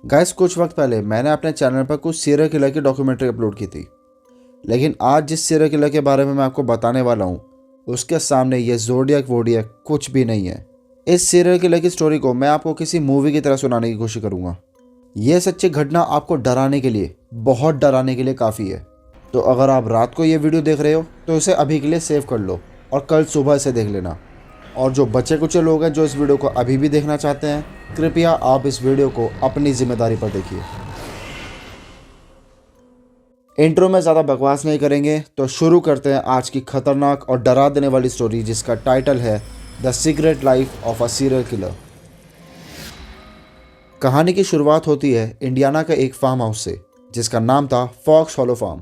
Guys, कुछ वक्त पहले मैंने अपने चैनल पर कुछ सीरियल किलर की डॉक्यूमेंट्री अपलोड की थी। लेकिन आज जिस सीरियल किलर के बारे में मैं आपको बताने वाला हूँ, उसके सामने ये ज़ोडियक वोडियक कुछ भी नहीं है। इस सीरियल किलर की स्टोरी को मैं आपको किसी मूवी की तरह सुनाने की कोशिश करूँगा। यह सच्ची घटना आपको डराने के लिए, बहुत डराने के लिए काफ़ी है। तो अगर आप रात को ये वीडियो देख रहे हो तो इसे अभी के लिए सेव कर लो और कल सुबह इसे देख लेना। और जो बच्चे कुछ लोग हैं जो इस वीडियो को अभी भी देखना चाहते हैं, कृपया आप इस वीडियो को अपनी जिम्मेदारी पर देखिए। इंट्रो में ज़्यादा बकवास नहीं करेंगे तो शुरू करते हैं आज की खतरनाक और डरा देने वाली स्टोरी, जिसका टाइटल है the secret life of a serial killer. कहानी की शुरुआत होती है इंडियाना के एक फार्म हाउस से, जिसका नाम था Fox Hollow Farm.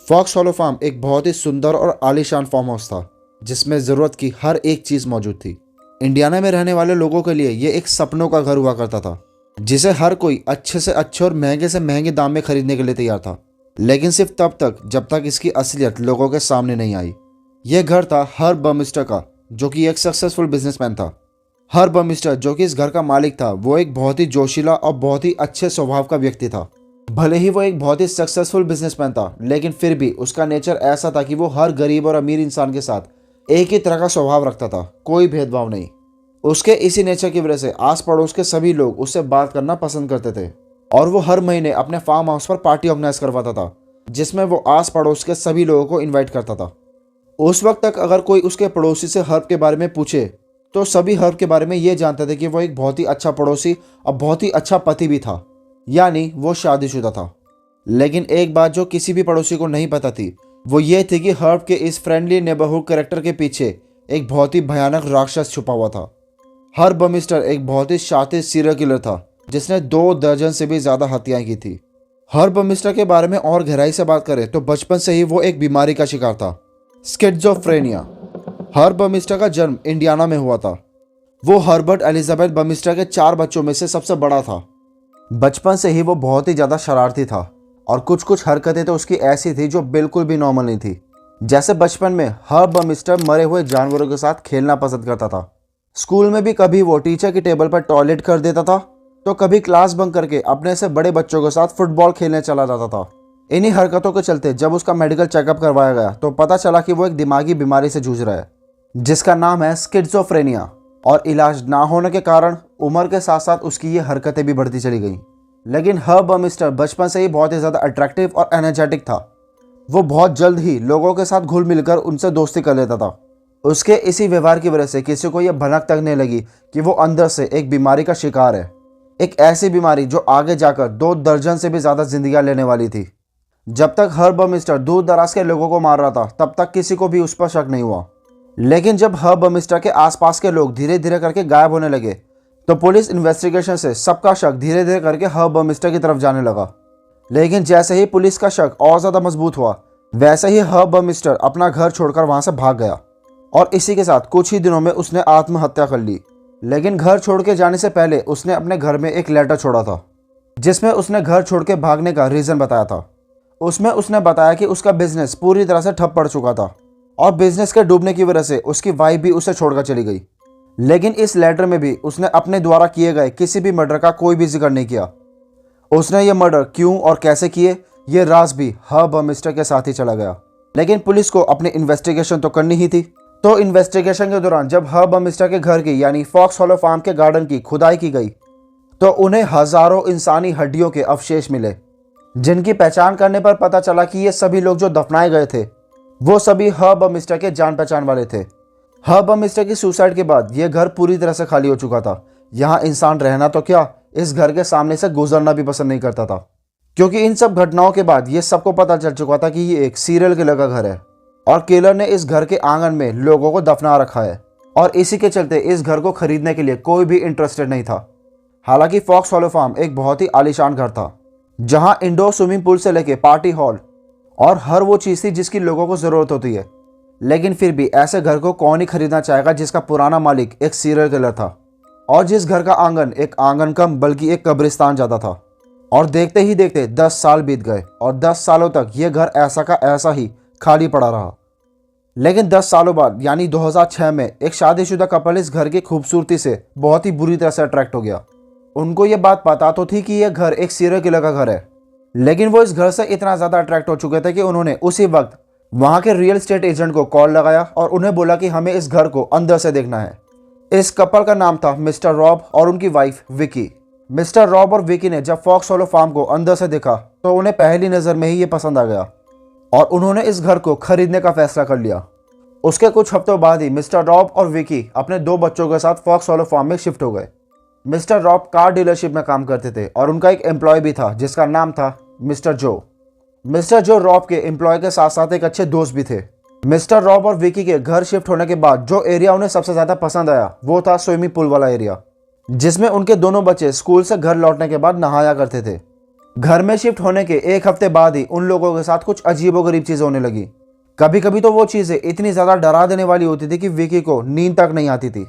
Fox Hollow Farm एक बहुत ही सुंदर और आलीशान फार्म हाउस था, जिसमें ज़रूरत की हर एक चीज़ मौजूद थी। इंडियाना में रहने वाले लोगों के लिए ये एक सपनों का घर हुआ करता था, जिसे हर कोई अच्छे से अच्छे और महंगे से महंगे दाम में खरीदने के लिए तैयार था। लेकिन सिर्फ तब तक जब तक इसकी असलियत लोगों के सामने नहीं आई। यह घर था हर्ब बर्मिस्टर का, जो कि एक सक्सेसफुल बिजनेसमैन था। हर्ब बर्मिस्टर, जो कि इस घर का मालिक था, वो एक बहुत ही जोशीला और बहुत ही अच्छे स्वभाव का व्यक्ति था। भले ही वो एक बहुत ही सक्सेसफुल बिजनेसमैन था, लेकिन फिर भी उसका नेचर ऐसा था कि वो हर गरीब और अमीर इंसान के साथ एक ही तरह का स्वभाव रखता था, कोई भेदभाव नहीं। उसके इसी नेचर की वजह से आस पड़ोस के सभी लोग उससे बात करना पसंद करते थे। और वो हर महीने अपने फार्म हाउस पर पार्टी ऑर्गेनाइज करवाता था, जिसमें वो आस पड़ोस के सभी लोगों को इनवाइट करता था। उस वक्त तक अगर कोई उसके पड़ोसी से हर्ब के बारे में पूछे तो सभी हर्ब के बारे में ये जानते थे कि वो एक बहुत ही अच्छा पड़ोसी और बहुत ही अच्छा पति भी था, यानी वो शादीशुदा था। लेकिन एक बात जो किसी भी पड़ोसी को नहीं पता थी, वो ये थी कि हर्ब के इस फ्रेंडली नेबरहुड कैरेक्टर के पीछे एक बहुत ही भयानक राक्षस छुपा हुआ था। हर्ब बर्मिस्टर एक बहुत ही शातिर सीरियल किलर था, जिसने 2 दर्जन से भी ज्यादा हत्याएं की थी। हर्ब बर्मिस्टर के बारे में और गहराई से बात करें तो बचपन से ही वो एक बीमारी का शिकार था, स्किज़ोफ्रेनिया। हर्ब बर्मिस्टर का जन्म इंडियाना में हुआ था। वो हर्बर्ट एलिजाबेथ बर्मिस्टर के 4 बच्चों में से सबसे बड़ा था। बचपन से ही वो बहुत ही ज़्यादा शरारती था और कुछ कुछ हरकतें तो उसकी ऐसी थी जो बिल्कुल भी नॉर्मल नहीं थी। जैसे बचपन में हर्ब बर्मिस्टर मरे हुए जानवरों के साथ खेलना पसंद करता था। स्कूल में भी कभी वो टीचर की टेबल पर टॉयलेट कर देता था, तो कभी क्लास बंक करके अपने से बड़े बच्चों के साथ फुटबॉल खेलने चला जाता था। इन्हीं हरकतों के चलते जब उसका मेडिकल चेकअप करवाया गया तो पता चला कि वो एक दिमागी बीमारी से जूझ रहा है, जिसका नाम है स्किज़ोफ्रेनिया। और इलाज ना होने के कारण उम्र के साथ साथ उसकी ये हरकतें भी बढ़ती चली गईं। लेकिन हर्ब बर्मिस्टर बचपन से ही बहुत ही ज़्यादा अट्रैक्टिव और एनर्जेटिक था। वो बहुत जल्द ही लोगों के साथ घुल मिलकर उनसे दोस्ती कर लेता था। उसके इसी व्यवहार की वजह से किसी को यह भनक तक नहीं लगी कि वो अंदर से एक बीमारी का शिकार है, एक ऐसी बीमारी जो आगे जाकर 2 दर्जन से भी ज़्यादा जिंदगियां लेने वाली थी। जब तक हर्ब बर्मिस्टर दूर दराज के लोगों को मार रहा था, तब तक किसी को भी उस पर शक नहीं हुआ। लेकिन जब हर्ब बर्मिस्टर के आसपास के लोग धीरे धीरे करके गायब होने लगे, तो पुलिस इन्वेस्टिगेशन से सबका शक धीरे धीरे करके हर्ब बर्मिस्टर की तरफ जाने लगा। लेकिन जैसे ही पुलिस का शक और ज़्यादा मजबूत हुआ, वैसे ही हर्ब बर्मिस्टर अपना घर छोड़कर वहाँ से भाग गया। और इसी के साथ कुछ ही दिनों में उसने आत्महत्या कर ली। लेकिन घर छोड़ के जाने से पहले उसने अपने घर में एक लेटर छोड़ा था, जिसमें उसने घर छोड़ के भागने का रीज़न बताया था। उसमें उसने बताया कि उसका बिजनेस पूरी तरह से ठप पड़ चुका था और बिजनेस के डूबने की वजह से उसकी वाइफ भी उसे छोड़कर चली गई। लेकिन इस लेटर में भी उसने अपने द्वारा किए गए किसी भी मर्डर का कोई भी जिक्र नहीं किया। उसने ये मर्डर क्यों और कैसे किए, ये राज भी हर्ब बर्मिस्टर के साथ ही चला गया। लेकिन पुलिस को अपनी इन्वेस्टिगेशन तो करनी ही थी। तो इन्वेस्टिगेशन के दौरान जब हर्ब बर्मिस्टर के घर की यानी फॉक्स हॉलो फार्म के गार्डन की खुदाई की गई, तो उन्हें हजारों इंसानी हड्डियों के अवशेष मिले, जिनकी पहचान करने पर पता चला कि ये सभी लोग जो दफनाए गए थे, वो सभी हर्ब बर्मिस्टर के जान पहचान वाले थे। हर्ब बर्मिस्टर की सुसाइड के बाद यह घर पूरी तरह से खाली हो चुका था। यहाँ इंसान रहना तो क्या, इस घर के सामने से गुजरना भी पसंद नहीं करता था, क्योंकि इन सब घटनाओं के बाद ये सबको पता चल चुका था कि ये एक सीरियल किलर का घर है और किलर ने इस घर के आंगन में लोगों को दफना रखा है। और इसी के चलते इस घर को खरीदने के लिए कोई भी इंटरेस्टेड नहीं था। हालांकि फॉक्स हॉलो फार्म एक बहुत ही आलीशान घर था, जहां इंडोर स्विमिंग पूल से लेके पार्टी हॉल और हर वो चीज़ थी जिसकी लोगों को ज़रूरत होती है। लेकिन फिर भी ऐसे घर को कौन ही खरीदना चाहेगा जिसका पुराना मालिक एक सीरियल किलर था, और जिस घर का आंगन एक आंगन कम बल्कि एक कब्रिस्तान ज़्यादा था। और देखते ही देखते 10 साल बीत गए और 10 सालों तक ये घर ऐसा का ऐसा ही खाली पड़ा रहा। लेकिन 10 सालों बाद यानी 2006 में एक शादीशुदा कपल इस घर की खूबसूरती से बहुत ही बुरी तरह से अट्रैक्ट हो गया। उनको ये बात पता तो थी कि यह घर एक सीरियल किलर का घर है, लेकिन वो इस घर से इतना ज़्यादा अट्रैक्ट हो चुके थे कि उन्होंने उसी वक्त वहाँ के रियल एस्टेट एजेंट को कॉल लगाया और उन्हें बोला कि हमें इस घर को अंदर से देखना है। इस कपल का नाम था मिस्टर रॉब और उनकी वाइफ विकी। मिस्टर रॉब और विकी ने जब फॉक्स हॉलो फार्म को अंदर से देखा तो उन्हें पहली नज़र में ही ये पसंद आ गया और उन्होंने इस घर को खरीदने का फैसला कर लिया। उसके कुछ हफ्तों बाद ही मिस्टर रॉब और विकी अपने 2 बच्चों के साथ फॉक्स हॉलो फार्म में शिफ्ट हो गए। मिस्टर रॉब कार डीलरशिप में काम करते थे और उनका एक एम्प्लॉय भी था जिसका नाम था मिस्टर जो। मिस्टर जो रॉब के एम्प्लॉय के साथ साथ एक अच्छे दोस्त भी थे। मिस्टर रॉब और विकी के घर शिफ्ट होने के बाद जो एरिया उन्हें सबसे ज़्यादा पसंद आया वो था स्विमिंग पूल वाला एरिया, जिसमें उनके दोनों बच्चे स्कूल से घर लौटने के बाद नहाया करते थे। घर में शिफ्ट होने के 1 हफ्ते बाद ही उन लोगों के साथ कुछ अजीबोगरीब चीज़ें होने लगी। कभी कभी तो वो चीज़ें इतनी ज़्यादा डरा देने वाली होती थी कि विकी को नींद तक नहीं आती थी।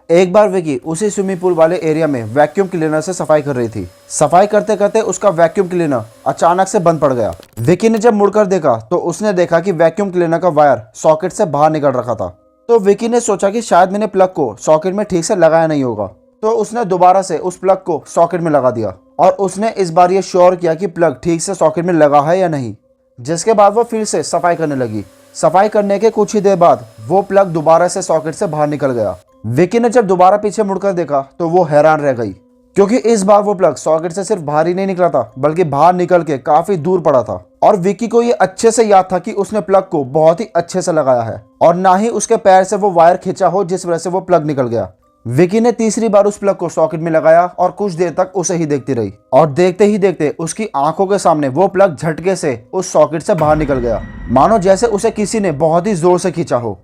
एक बार विकी उसी स्विमिंग पूल वाले एरिया में वैक्यूम क्लीनर से सफाई कर रही थी। सफाई करते करते उसका वैक्यूम क्लीनर अचानक से बंद पड़ गया। विकी ने जब मुड़कर देखा तो उसने देखा कि वैक्यूम क्लीनर का वायर सॉकेट से बाहर निकल रखा था। तो विकी ने सोचा कि शायद मैंने प्लग को सॉकेट में ठीक से लगाया नहीं होगा, तो उसने दोबारा से उस प्लग को सॉकेट में लगा दिया और उसने इस बार ये श्योर किया कि प्लग ठीक से सॉकेट में लगा है या नहीं। जिसके बाद वो फिर से सफाई करने लगी। सफाई करने के कुछ ही देर बाद वो प्लग दोबारा से सॉकेट से बाहर निकल गया। विकी ने जब दोबारा पीछे मुड़कर देखा तो वो हैरान रह गई, क्योंकि इस बार वो प्लग सॉकेट से सिर्फ बाहर ही नहीं निकला था बल्कि बाहर निकल के काफी दूर पड़ा था। और विकी को ये अच्छे से याद था कि उसने प्लग को बहुत ही अच्छे से लगाया है और ना ही उसके पैर से वो वायर खींचा हो जिस वजह से वो प्लग निकल गया। विकी ने तीसरी बार उस प्लग को सॉकेट में लगाया और कुछ देर तक उसे ही देखती रही और देखते ही देखते उसकी आंखों के सामने वो प्लग झटके से उस सॉकेट से बाहर निकल गया, मानो जैसे उसे किसी ने बहुत ही जोर से खींचा हो।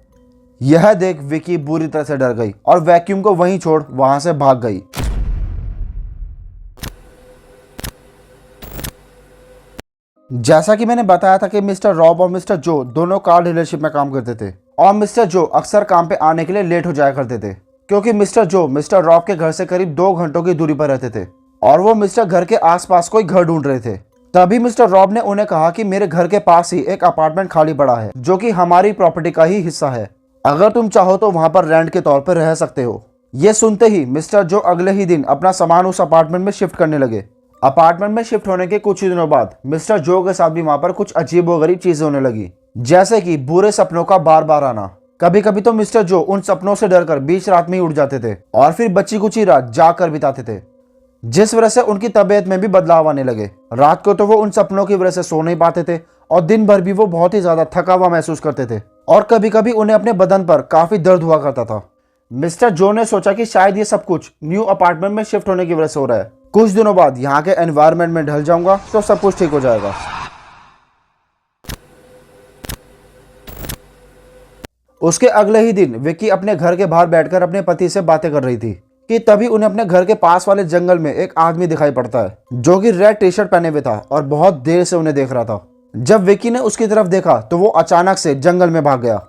यह देख विकी बुरी तरह से डर गई और वैक्यूम को वहीं छोड़ वहां से भाग गई। जैसा कि मैंने बताया था कि मिस्टर रॉब और मिस्टर जो दोनों कार डीलरशिप में काम करते थे और मिस्टर जो अक्सर काम पे आने के लिए लेट हो जाया करते थे, क्योंकि मिस्टर जो मिस्टर रॉब के घर से करीब 2 घंटों की दूरी पर रहते थे और वो मिस्टर घर के आसपास कोई घर ढूंढ रहे थे। तभी मिस्टर रॉब ने उन्हें कहा कि मेरे घर के पास ही एक अपार्टमेंट खाली पड़ा है जो कि हमारी प्रॉपर्टी का ही हिस्सा है, अगर तुम चाहो तो वहां पर रेंट के तौर पर रह सकते हो। ये सुनते ही मिस्टर जो अगले ही दिन अपना सामान उस अपार्टमेंट में शिफ्ट करने लगे। अपार्टमेंट में शिफ्ट होने के कुछ ही दिनों बाद मिस्टर जो के साथ भी वहां पर कुछ अजीबोगरीब चीजें होने लगी, जैसे कि बुरे सपनों का बार बार आना। कभी कभी तो मिस्टर जो उन सपनों से डरकर बीच रात में ही उठ जाते थे और फिर बच्ची कुछ ही रात जाग कर बिताते थे, जिस वजह से उनकी तबीयत में भी बदलाव आने लगे। रात को तो वो उन सपनों की वजह से सो नहीं पाते थे और दिन भर भी वो बहुत ही ज्यादा थका हुआ महसूस करते थे और कभी कभी उन्हें अपने बदन पर काफी दर्द हुआ करता था। मिस्टर जो ने सोचा कि शायद ये सब कुछ न्यू अपार्टमेंट में शिफ्ट होने की वजह से हो रहा है। कुछ दिनों बाद यहाँ के एनवायरनमेंट में ढल जाऊंगा तो सब कुछ ठीक हो जाएगा। उसके अगले ही दिन विक्की अपने घर के बाहर बैठकर अपने पति से बातें कर रही थी कि तभी उन्हें अपने घर के पास वाले जंगल में एक आदमी दिखाई पड़ता है जो कि रेड टी शर्ट पहने हुए था और बहुत देर से उन्हें देख रहा था। जब विक्की ने उसकी तरफ देखा तो वो अचानक से जंगल में भाग गया।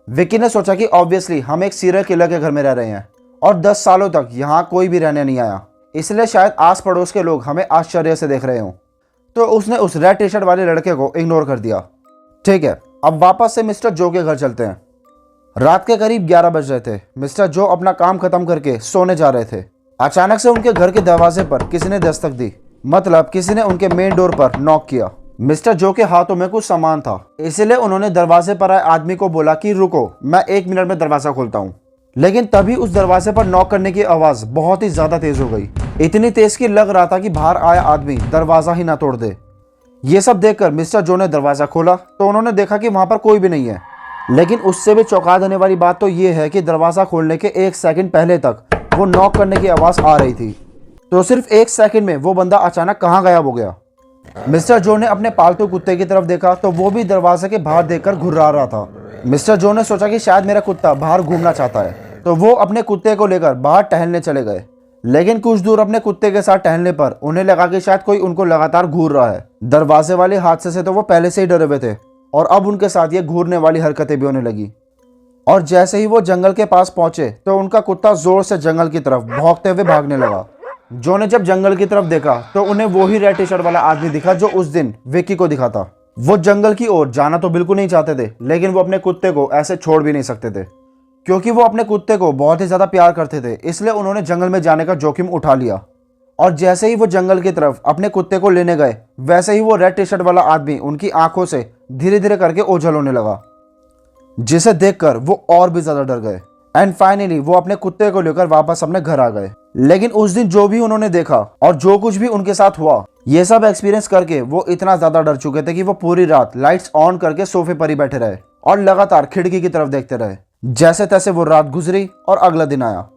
विक्की ने सोचा कि ऑब्वियसली हम एक सीरियल किलर के घर में रह रहे हैं और 10 सालों तक यहाँ कोई भी रहने नहीं आया, इसलिए शायद आस पड़ोस के लोग हमें आश्चर्य से देख रहे हों। तो उसने उस रेड टी शर्ट वाले लड़के को इग्नोर कर दिया। ठीक है, अब वापस से मिस्टर जो के घर चलते हैं। रात के करीब 11 बज रहे थे। मिस्टर जो अपना काम खत्म करके सोने जा रहे थे। अचानक से उनके घर के दरवाजे पर किसी ने दस्तक दी, मतलब किसी ने उनके मेन डोर पर नॉक किया। मिस्टर जो के हाथों में कुछ सामान था, इसलिए उन्होंने दरवाजे पर आए आदमी को बोला कि रुको, मैं 1 मिनट में दरवाजा खोलता हूँ। लेकिन तभी उस दरवाजे पर नॉक करने की आवाज बहुत ही ज्यादा तेज हो गई, इतनी तेज कि लग रहा था कि बाहर आया आदमी दरवाजा ही ना तोड़ दे। ये सब देखकर मिस्टर जो ने दरवाजा खोला तो उन्होंने देखा कि वहां पर कोई भी नहीं है। लेकिन उससे भी चौंका देने वाली बात तो ये है कि दरवाजा खोलने के 1 सेकंड पहले तक वो नॉक करने की आवाज आ रही थी। तो सिर्फ 1 सेकंड में वो बंदा अचानक कहाँ गायब हो गया। मिस्टर जो ने अपने पालतू कुत्ते की तरफ देखा तो वो भी दरवाजे के बाहर देखकर घुर्रा रहा था। मिस्टर जो ने सोचा कि शायद मेरा कुत्ता बाहर घूमना चाहता है, तो वो अपने कुत्ते को लेकर बाहर टहलने चले गए। लेकिन कुछ दूर अपने कुत्ते के साथ टहलने पर उन्हें लगा कि शायद कोई उनको लगातार घूर रहा है। दरवाजे वाले हादसे से तो वो पहले से ही डरे हुए थे और अब उनके साथ ये घूरने वाली हरकतें भी होने लगी। और जैसे ही वो जंगल के पास पहुंचे तो उनका कुत्ता जोर से जंगल की तरफ भौंकते हुए भागने लगा। जो ने जब जंगल की तरफ देखा तो उन्हें वही रेड टी शर्ट वाला आदमी दिखा जो उस दिन विक्की को दिखा था। वो जंगल की ओर जाना तो बिल्कुल नहीं चाहते थे, लेकिन वो अपने कुत्ते को ऐसे छोड़ भी नहीं सकते थे, क्योंकि वो अपने कुत्ते को बहुत ही ज्यादा प्यार करते थे। इसलिए उन्होंने जंगल में जाने का जोखिम उठा लिया। और जैसे ही वो जंगल की तरफ अपने कुत्ते को लेने गए, वैसे ही वो रेड टी शर्ट वाला आदमी उनकी आंखों से धीरे धीरे करके ओझल होने लगा, जिसे देखकर वो और भी ज्यादा डर गए। एंड फाइनली वो अपने कुत्ते को लेकर वापस अपने घर आ गए। लेकिन उस दिन जो भी उन्होंने देखा और जो कुछ भी उनके साथ हुआ, ये सब एक्सपीरियंस करके वो इतना ज्यादा डर चुके थे कि वो पूरी रात लाइट्स ऑन करके सोफे पर ही बैठे रहे और लगातार खिड़की की तरफ देखते रहे। जैसे तैसे वो रात गुजरी और अगला दिन आया,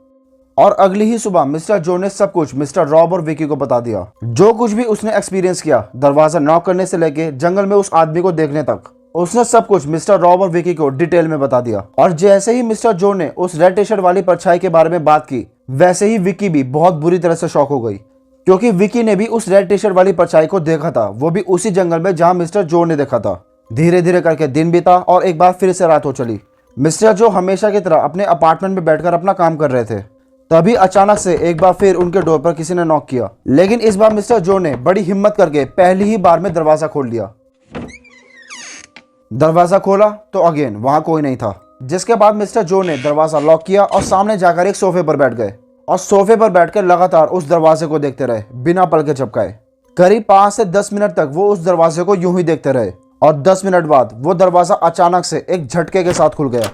और अगली ही सुबह मिस्टर जो ने सब कुछ मिस्टर रॉब और विकी को बता दिया। जो कुछ भी उसने एक्सपीरियंस किया, दरवाजा नॉक करने से लेके जंगल में उस आदमी को देखने तक, उसने सब कुछ मिस्टर रॉब और विकी को डिटेल में बता दिया। और जैसे ही मिस्टर जो ने उस रेड टी शर्ट वाली परछाई के बारे में बात की, वैसे ही विकी भी बहुत बुरी तरह से शॉक हो गई, क्योंकि विकी ने भी उस रेड टी शर्ट वाली परछाई को देखा था, वो भी उसी जंगल में जहां मिस्टर जो ने देखा था। धीरे धीरे करके दिन बीता और एक बार फिर से रात हो चली। मिस्टर जो हमेशा की तरह अपने अपार्टमेंट में बैठकर अपना काम कर रहे थे। तभी अचानक से एक बार फिर उनके डोर पर किसी ने नॉक किया, लेकिन इस बार मिस्टर जो ने बड़ी हिम्मत करके पहली ही बार में दरवाजा खोल दिया। दरवाजा खोला तो अगेन वहां कोई नहीं था, जिसके बाद मिस्टर जो ने दरवाजा लॉक किया और सामने जाकर एक सोफे पर बैठ गए और सोफे पर बैठकर लगातार उस दरवाजे को देखते रहे बिना पलके झपकाए। करीब 5 से 10 मिनट तक वो उस दरवाजे को यूं ही देखते रहे और 10 मिनट बाद वो दरवाजा अचानक से एक झटके के साथ खुल गया।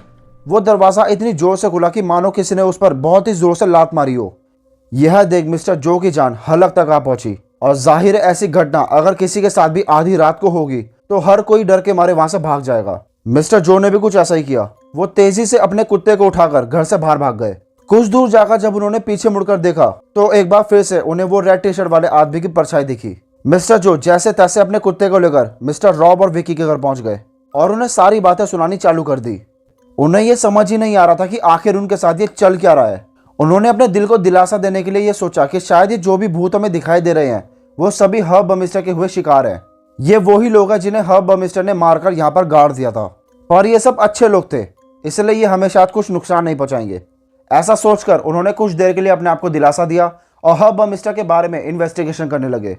वो दरवाजा इतनी जोर से खुला कि मानो किसी ने उस पर बहुत ही जोर से लात मारी हो। यह देख मिस्टर जो की जान हलक तक आ पहुंची, और जाहिर है ऐसी घटना अगर किसी के साथ भी आधी रात को होगी तो हर कोई डर के मारे वहां से भाग जाएगा। मिस्टर जो ने भी कुछ ऐसा ही किया। वो तेजी से अपने कुत्ते को उठाकर घर से बाहर भाग गए। कुछ दूर जाकर जब उन्होंने पीछे मुड़कर देखा तो एक बार फिर से उन्हें वो रेड टी शर्ट वाले आदमी की परछाई दिखी। मिस्टर जो जैसे तैसे अपने कुत्ते को लेकर मिस्टर रॉब और विकी के घर पहुंच गए और उन्हें सारी बातें सुनानी चालू कर दी। उन्हें यह समझ ही नहीं आ रहा था कि आखिर उनके साथ ये चल क्या रहा है। उन्होंने अपने दिल को दिलासा देने के लिए यह सोचा कि शायद ये जो भी भूत हमें दिखाई दे रहे हैं वो सभी हर्ब बमिस्टर के हुए शिकार हैं। ये वही लोग हैं जिन्हें हर्ब बमिस्टर ने मारकर यहाँ पर गाड़ दिया था, पर ये सब अच्छे लोग थे, इसलिए ये हमें शायद कुछ नुकसान नहीं पहुंचाएंगे। ऐसा सोचकर उन्होंने कुछ देर के लिए अपने आप को दिलासा दिया और हर्ब बमिस्टर के बारे में इन्वेस्टिगेशन करने लगे।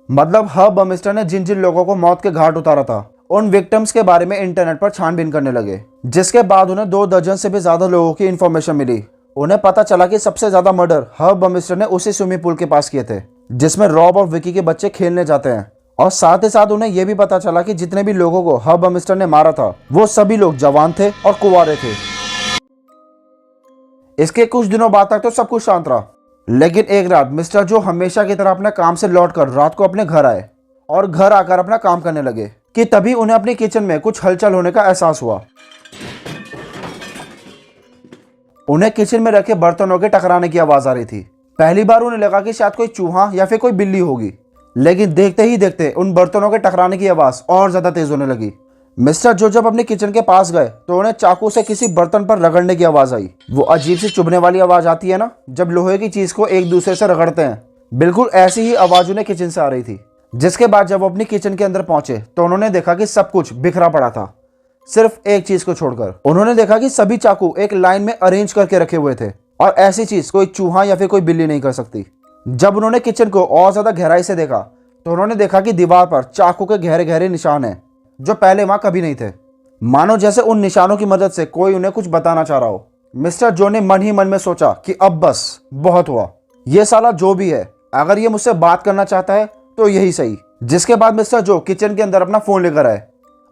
मतलब हर्ब बमिस्टर ने जिन जिन लोगों को मौत के घाट उतारा था उन विक्टिम्स के बारे में इंटरनेट पर छानबीन करने लगे, जिसके बाद उन्हें 2 दर्जन से भी ज्यादा लोगों की इन्फॉर्मेशन मिली। उन्हें पता चला कि सबसे ज्यादा मर्डर हर्ब बमिस्टर ने उसी स्विमिंग पूल के पास किए थे जिसमें रॉब और विकी के बच्चे खेलने जाते हैं। और साथ ही साथ उन्हें यह भी पता चला कि जितने भी लोगों को हर्ब बमिस्टर ने मारा था वो सभी लोग जवान थे और कुंवारे थे। इसके कुछ दिनों बाद तक तो सब कुछ शांत रहा, लेकिन एक रात मिस्टर जो हमेशा की तरह अपने काम से लौटकर रात को अपने घर आए और घर आकर अपना काम करने लगे कि तभी उन्हें अपनी किचन में कुछ हलचल होने का एहसास हुआ। उन्हें किचन में रखे बर्तनों के टकराने की आवाज आ रही थी। पहली बार उन्हें लगा कि शायद कोई चूहा या फिर कोई बिल्ली होगी, लेकिन देखते ही देखते उन बर्तनों के टकराने की आवाज और ज्यादा तेज होने लगी। मिस्टर जो जब अपने किचन के पास गए तो उन्हें चाकू से किसी बर्तन पर रगड़ने की आवाज आई। वो अजीब सी चुभने वाली आवाज आती है ना, जब लोहे की चीज को एक दूसरे से रगड़ते हैं, बिल्कुल ऐसी ही आवाज उन्हें किचन से आ रही थी। जिसके बाद जब वो अपनी किचन के अंदर पहुंचे तो उन्होंने देखा कि सब कुछ बिखरा पड़ा था, सिर्फ एक चीज को छोड़कर। उन्होंने देखा कि सभी चाकू एक लाइन में अरेंज करके रखे हुए थे, और ऐसी चीज कोई चूहा या फिर कोई बिल्ली नहीं कर सकती। जब उन्होंने किचन को और ज्यादा गहराई से देखा तो उन्होंने देखा कि दीवार पर चाकू के गहरे गहरे निशान हैं जो पहले वहां कभी नहीं थे, मानो जैसे उन निशानों की मदद से कोई उन्हें कुछ बताना चाह रहा हो। मिस्टर जो ने मन ही मन में सोचा कि अब बस बहुत हुआ, ये साला जो भी है अगर ये मुझसे बात करना चाहता है तो यही सही। जिसके बाद मिस्टर जो किचन के अंदर अपना फोन लेकर आए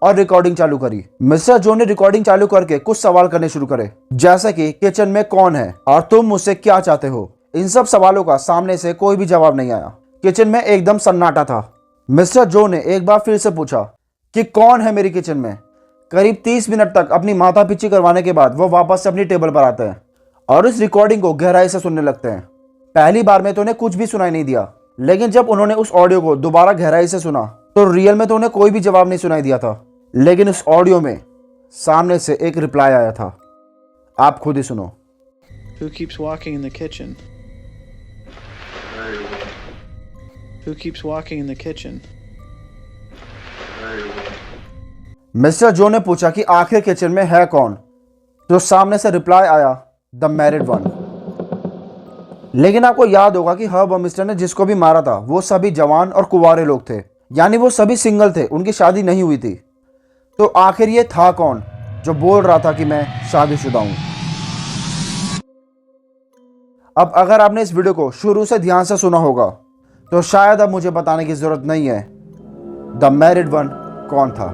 और रिकॉर्डिंग चालू करी। मिस्टर जो ने रिकॉर्डिंग चालू करके कुछ सवाल करने शुरू करे, जैसे कि किचन में कौन है और तुम मुझसे क्या चाहते हो। इन सब सवालों का सामने से कोई भी जवाब नहीं आया। किचन में एकदम सन्नाटा था। मिस्टर जो ने एक बार फिर से पूछा कि कौन है मेरी किचन में। करीब 30 मिनट तक अपनी माथा पीछी करवाने के बाद वो वापस से अपनी टेबल पर आते हैं और इस रिकॉर्डिंग को गहराई से सुनने लगते हैं। पहली बार में तो उन्हें कुछ भी सुनाई नहीं दिया, लेकिन जब उन्होंने उस ऑडियो को दोबारा गहराई से सुना तो रियल में तो उन्हें कोई भी जवाब नहीं सुनाई दिया था, लेकिन उस ऑडियो में सामने से एक रिप्लाई आया था। आप खुद ही सुनो। Who keeps walking in the kitchen? Who keeps walking in the kitchen? Mister जो ने पूछा कि आखिर किचन में है कौन, तो सामने से रिप्लाई आया, द मैरिड वन। लेकिन आपको याद होगा कि हर्ब बमिस्टर ने जिसको भी मारा था वो सभी जवान और कुंवारे लोग थे, यानी वो सभी सिंगल थे, उनकी शादी नहीं हुई थी। तो आखिर ये था कौन जो बोल रहा था कि मैं शादीशुदा हूं। अब अगर आपने इस वीडियो को शुरू से ध्यान से सुना होगा तो शायद अब मुझे बताने की जरूरत नहीं है द मैरिड वन कौन था।